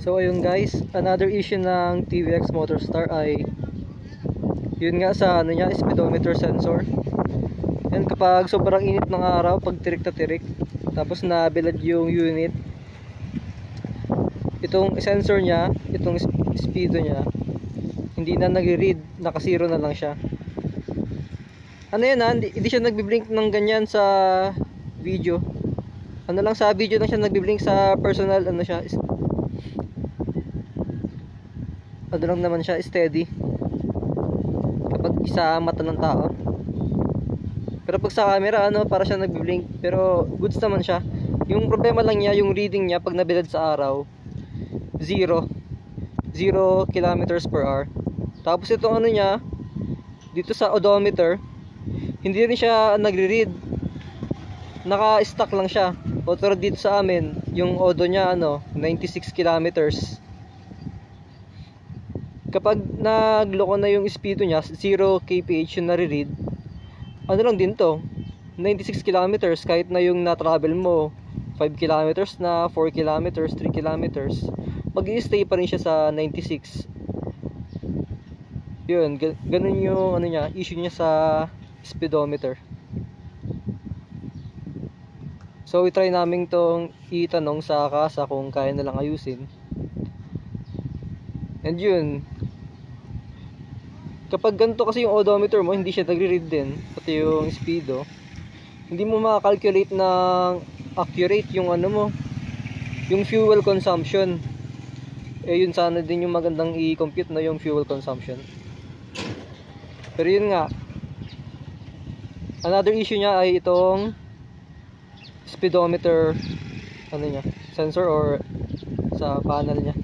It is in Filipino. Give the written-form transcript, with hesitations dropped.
So ayun guys, another issue ng TVX Motorstar ay yun nga sa ano niya, speedometer sensor. Yan, kapag sobrang init ng araw, pag tirik na tirik, tapos nabilad yung unit, itong sensor niya, itong speedo niya, hindi na nagre-read, naka-zero na lang siya. Ano yan ha, hindi siya nagbi-blink ng ganyan sa video. Ano lang sa video lang siya nagbi-blink, sa personal ano siya, ano lang naman siya, steady kapag isa mata ng tao. Pero pag sa camera, ano, para siya nagbi-blink, pero goods naman siya. Yung problema lang niya, yung reading niya pag nabilad sa araw, 0 kilometers per hour. Tapos itong ano niya, dito sa odometer, hindi rin siya nagre-read, naka-stuck lang siya. Pero dito sa amin, yung odo niya ano, 96 kilometers. Kapag nagloko na yung speedo niya, 0 kph yung nare-read, ano lang din to, 96 kilometers, kahit na yung na-travel mo 5 kilometers na, 4 kilometers, 3 kilometers, mag-i-stay pa rin siya sa 96. Yun, ganun yung ano niya, issue niya sa speedometer. So i-try namin tong itanong sa kasa kung kaya na lang ayusin. And yun, kapag ganito kasi yung odometer mo, hindi siya nagre-read din, pati yung speedo, hindi mo makakalculate ng accurate yung ano mo, yung fuel consumption. Eh yun sana din yung magandang i-compute na yung fuel consumption. Pero yun nga, another issue niya ay itong speedometer ano niya, sensor or sa panel niya.